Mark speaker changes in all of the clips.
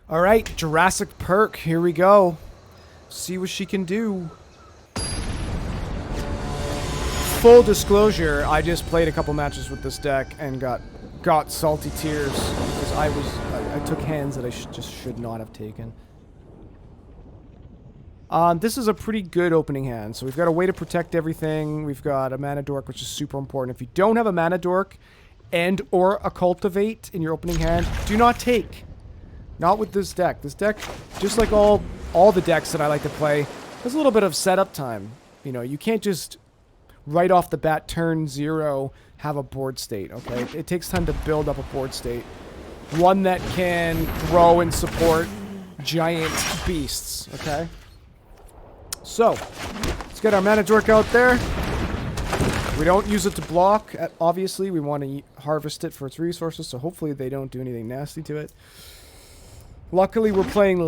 Speaker 1: All right, Jurassic Perk, here we go. See what she can do. Full disclosure, I just played a couple matches with this deck and got salty tears because I took hands that I just should not have taken. This is a pretty good opening hand. So we've got a way to protect everything. We've got a mana dork, which is super important. If you don't have a mana dork and or a cultivate in your opening hand, do not take. Not with this deck. This deck, just like all the decks that I like to play, has a little bit of setup time. You know, you can't just right off the bat, turn 0, have a board state, okay? It takes time to build up a board state. One that can grow and support giant beasts, okay? So, let's get our mana dork out there. We don't use it to block, obviously. We want to harvest it for its resources, so hopefully they don't do anything nasty to it. Luckily, we're playing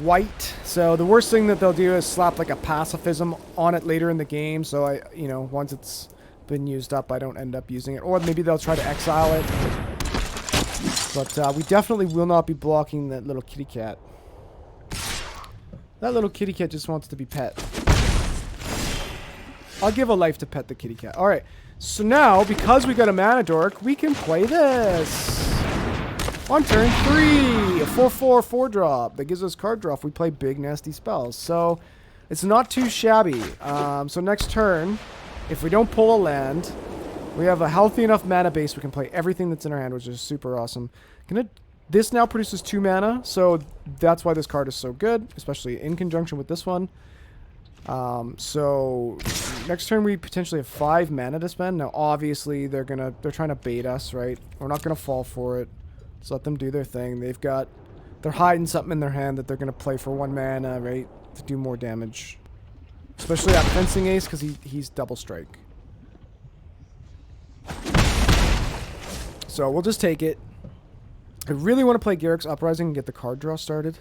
Speaker 1: white, so the worst thing that they'll do is slap like a pacifism on it later in the game, so you know, once it's been used up, I don't end up using it. Or maybe they'll try to exile it. But we definitely will not be blocking that little kitty cat. That little kitty cat just wants to be pet. I'll give a life to pet the kitty cat. Alright, so now, because we got a mana dork, we can play this. On turn 3, a 4/4 4-drop that gives us card draw if we play big nasty spells. So it's not too shabby. So next turn, if we don't pull a land, we have a healthy enough mana base we can play everything that's in our hand, which is super awesome. This now produces 2 mana, so that's why this card is so good, especially in conjunction with this one. So next turn we potentially have 5 mana to spend. Now obviously they're trying to bait us, right? We're not gonna fall for it. Just let them do their thing. They're hiding something in their hand that they're going to play for 1 mana, right? To do more damage. Especially that fencing ace, because he's double strike. So we'll just take it. I really want to play Garrick's Uprising and get the card draw started.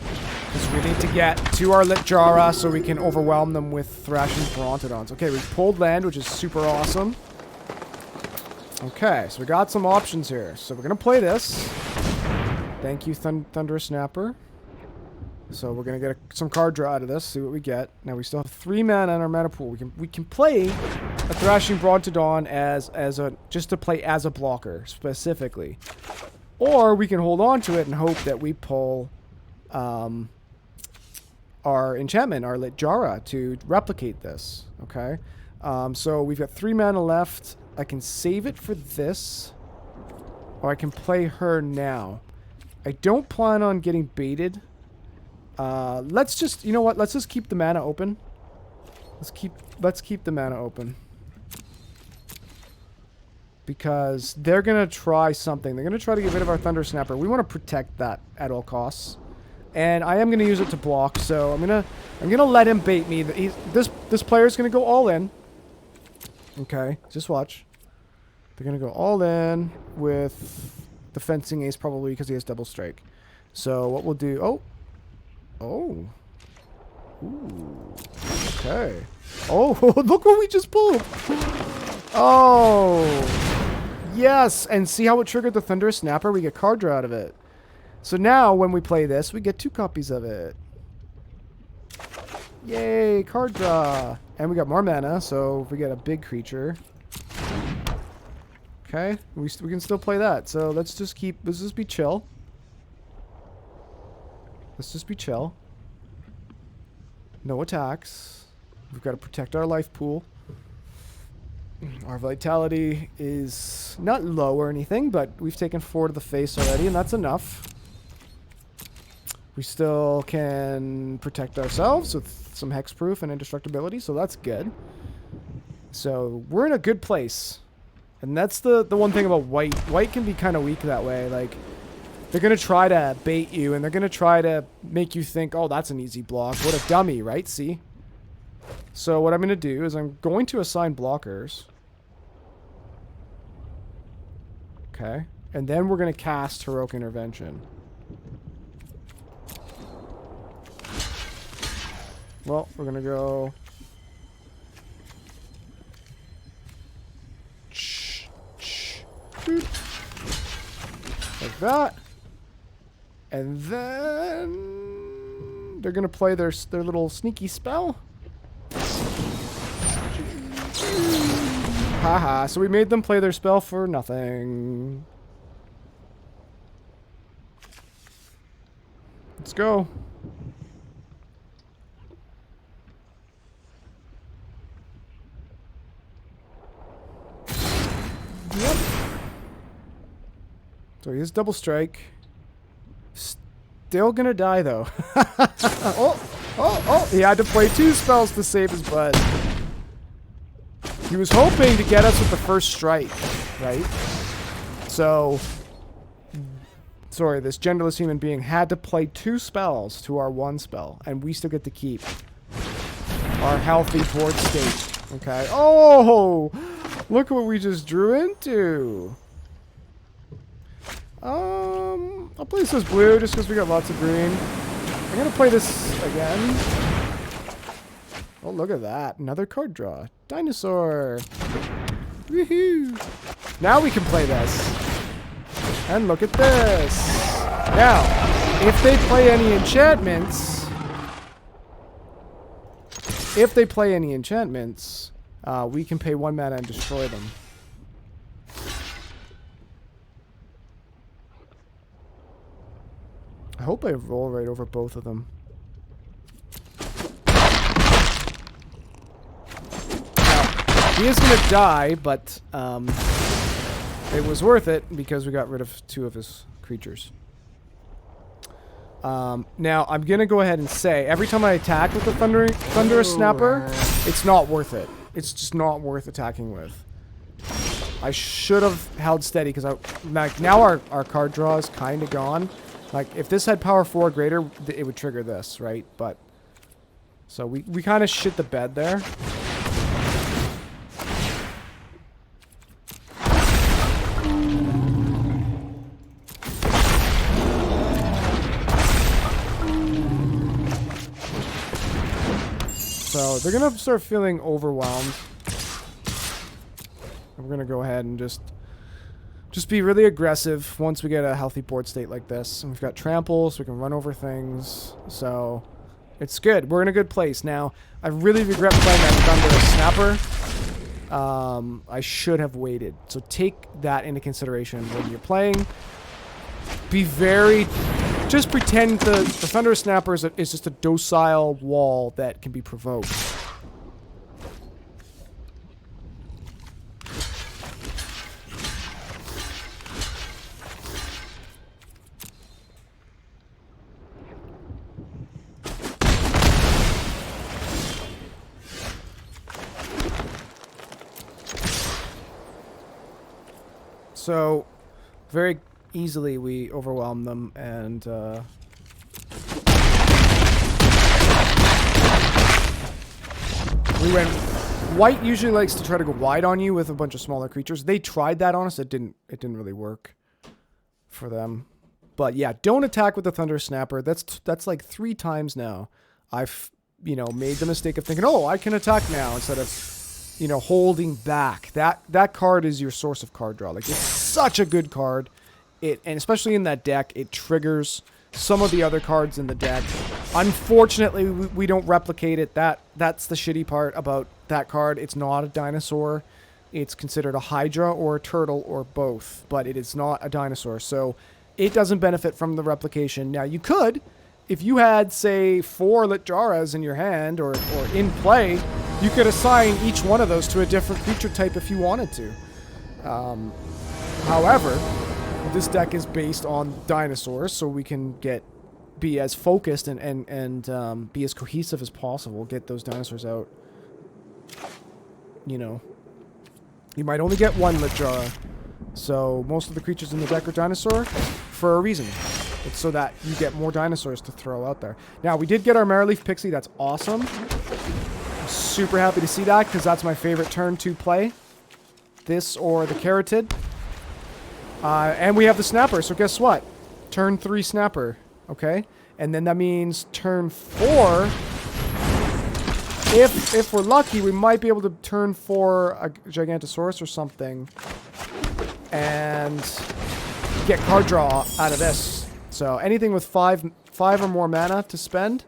Speaker 1: Because we need to get to our Litjara so we can overwhelm them with Thrashing Brontodons. Okay, we pulled land, which is super awesome. Okay, so we got some options here. So we're going to play this. Thank you, Thunder Snapper. So we're going to get some card draw out of this, see what we get. Now we still have 3 mana in our mana pool. We can play a Thrashing Brontodon just to play as a blocker, specifically. Or we can hold on to it and hope that we pull our enchantment, our Litjara, to replicate this. Okay? So we've got 3 mana left. I can save it for this, or I can play her now. I don't plan on getting baited. Let's just, you know what? Let's just keep the mana open. Let's keep the mana open. Because they're gonna try something. They're gonna try to get rid of our Thunder Snapper. We want to protect that at all costs. And I am gonna use it to block, so I'm gonna let him bait me. This player's gonna go all in. Okay, just watch. They're going to go all in with the fencing ace probably because he has double strike. So what we'll do... Oh. Ooh. Okay. Oh, look what we just pulled. Oh. Yes, and see how it triggered the Thunderous Snapper? We get card draw out of it. So now when we play this, we get 2 copies of it. Yay, card draw. And we got more mana, so if we get a big creature. Okay, we can still play that. So let's just be chill. Let's just be chill. No attacks. We've got to protect our life pool. Our vitality is not low or anything, but we've taken 4 to the face already, and that's enough. We still can protect ourselves with some hexproof and indestructibility, so that's good. So we're in a good place. And that's the one thing about white. White can be kind of weak that way. Like, they're going to try to bait you, and they're going to try to make you think, oh, that's an easy block. What a dummy, right? See? So what I'm going to do is I'm going to assign blockers. Okay. And then we're going to cast Heroic Intervention. Well, we're going to go... like that. And then they're gonna play their little sneaky spell. Haha, so we made them play their spell for nothing. Let's go. Yep. So he has double strike. Still gonna die though. Oh, he had to play 2 spells to save his butt. He was hoping to get us with the first strike, right? So, sorry, this genderless human being had to play 2 spells to our 1 spell, and we still get to keep our healthy board state. Okay. Oh, look what we just drew into. I'll play this as blue just because we got lots of green. I'm gonna play this again. Oh, look at that. Another card draw. Dinosaur. Woohoo. Now we can play this. And look at this. Now, if they play any enchantments... we can pay 1 mana and destroy them. I hope I roll right over both of them. He is going to die, but it was worth it because we got rid of 2 of his creatures. Now, I'm going to go ahead and say, every time I attack with the Thunderous Snapper, it's not worth it. It's just not worth attacking with. I should have held steady because like, now our card draw is kind of gone. Like, if this had power 4 greater, it would trigger this, right? But, so we kind of shit the bed there. So they're going to start feeling overwhelmed. And we're going to go ahead and just be really aggressive once we get a healthy board state like this. And we've got trample, so we can run over things. So it's good. We're in a good place. Now, I really regret playing that Thunderous Snapper. I should have waited. So take that into consideration when you're playing. Be very... Just pretend the Thunderous Snapper is just a docile wall that can be provoked. So, very easily we overwhelm them, and we went... White usually likes to try to go wide on you with a bunch of smaller creatures. They tried that on us. It didn't really work for them. But yeah, don't attack with the Thunder Snapper. That's like 3 times now I've, made the mistake of thinking, oh, I can attack now, instead of, holding back. That card is your source of card draw. Like, it's such a good card. And especially in that deck, it triggers some of the other cards in the deck. Unfortunately, we don't replicate it. That's the shitty part about that card. It's not a dinosaur. It's considered a Hydra or a turtle or both, but it is not a dinosaur. So it doesn't benefit from the replication. Now, you could, if you had, say, 4 Litjaras in your hand or in play, you could assign each one of those to a different creature type if you wanted to. However, this deck is based on dinosaurs, so we can be as focused and be as cohesive as possible. Get those dinosaurs out. You might only get 1 Litjara, so most of the creatures in the deck are dinosaur for a reason. It's so that you get more dinosaurs to throw out there. Now, we did get our Marrowleaf Pixie. That's awesome. I'm super happy to see that, because that's my favorite turn 2 play. This or the Carotid. And we have the Snapper, so guess what? Turn 3 Snapper, okay? And then that means turn 4, if we're lucky, we might be able to turn 4 a Gigantosaurus or something and get card draw out of this. So anything with five or more mana to spend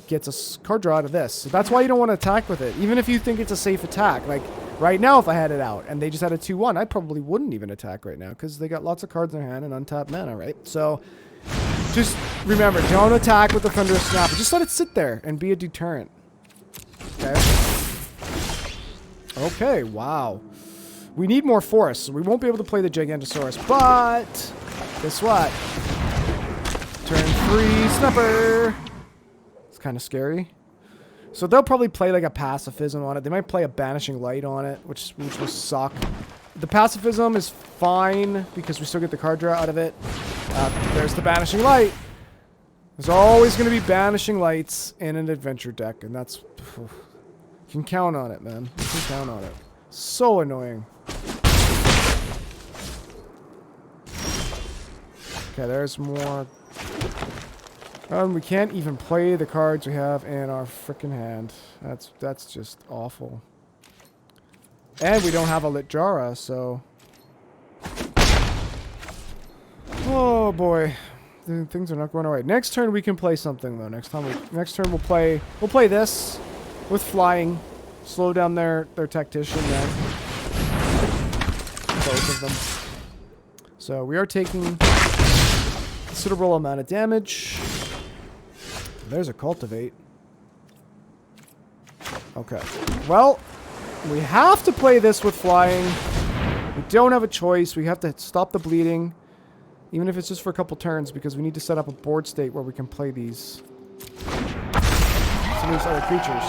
Speaker 1: gets a card draw out of this. So that's why you don't want to attack with it, even if you think it's a safe attack. Like right now, if I had it out and they just had a 2/1, I probably wouldn't even attack right now because they got lots of cards in their hand and untapped mana, right? So just remember, don't attack with the Thunderous Snapper. Just let it sit there and be a deterrent. Okay. Okay, wow. We need more forests, so we won't be able to play the Gigantosaurus, but guess what? Turn 3 Snapper. It's kind of scary. So they'll probably play like a Pacifism on it. They might play a Banishing Light on it, which will suck. The Pacifism is fine because we still get the card draw out of it. There's the Banishing Light. There's always going to be Banishing Lights in an adventure deck, and that's... You can count on it, man. You can count on it. So annoying. Okay, there's more. We can't even play the cards we have in our frickin' hand. That's just awful. And we don't have a Litjara, so... Oh boy. Things are not going alright. Next turn we can play something though. Next turn we'll play this with flying. Slow down their tactician there. Both of them. So we are taking considerable amount of damage. There's a Cultivate. Okay. Well, we have to play this with flying. We don't have a choice. We have to stop the bleeding. Even if it's just for a couple turns, because we need to set up a board state where we can play some of these other creatures.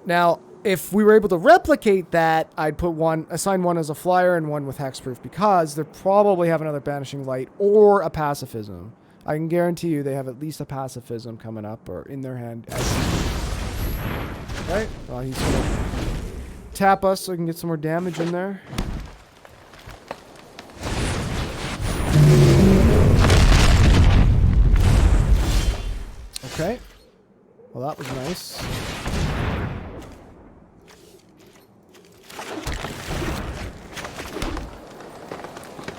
Speaker 1: Now, if we were able to replicate that, I'd assign one as a flyer and one with hexproof, because they probably have another Banishing Light or a Pacifism. I can guarantee you they have at least a Pacifism coming up or in their hand. Okay, well, he's going to tap us so we can get some more damage in there. Okay. Well, that was nice.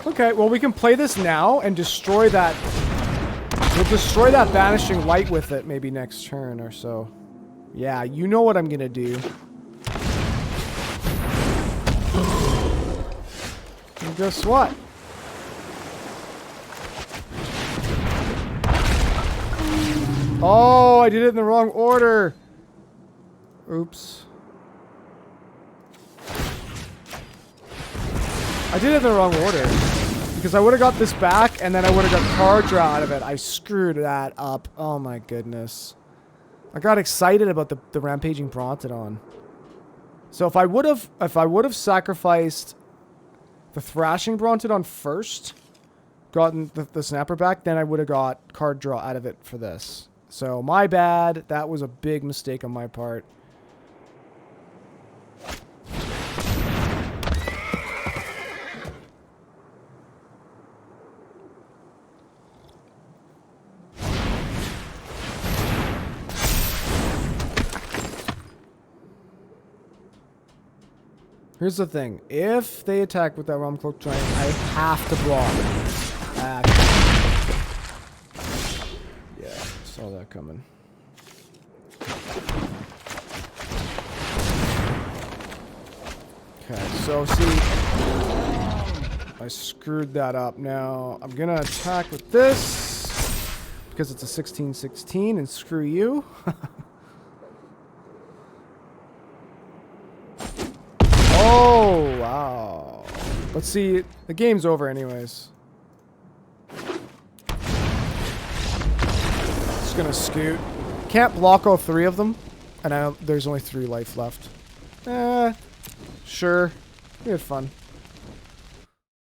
Speaker 1: Okay, well, we can play this now and destroy that. We'll destroy that Banishing Light with it maybe next turn or so. Yeah, you know what I'm gonna do. And guess what? Oh, I did it in the wrong order. Oops. I did it in the wrong order. Because I would have got this back, and then I would have got card draw out of it. I screwed that up. Oh my goodness. I got excited about the Rampaging Brontodon. So if I would have sacrificed the Thrashing Brontodon first, gotten the Snapper back, then I would have got card draw out of it for this. So my bad. That was a big mistake on my part. Here's the thing. If they attack with that Realm Cloak Giant, I have to block. Yeah, saw that coming. Okay, so see, I screwed that up. Now, I'm going to attack with this because it's a 16/16 and screw you. Oh, wow. Let's see. The game's over anyways. Just gonna scoot. Can't block all three of them. And there's only 3 life left. Sure. We had fun.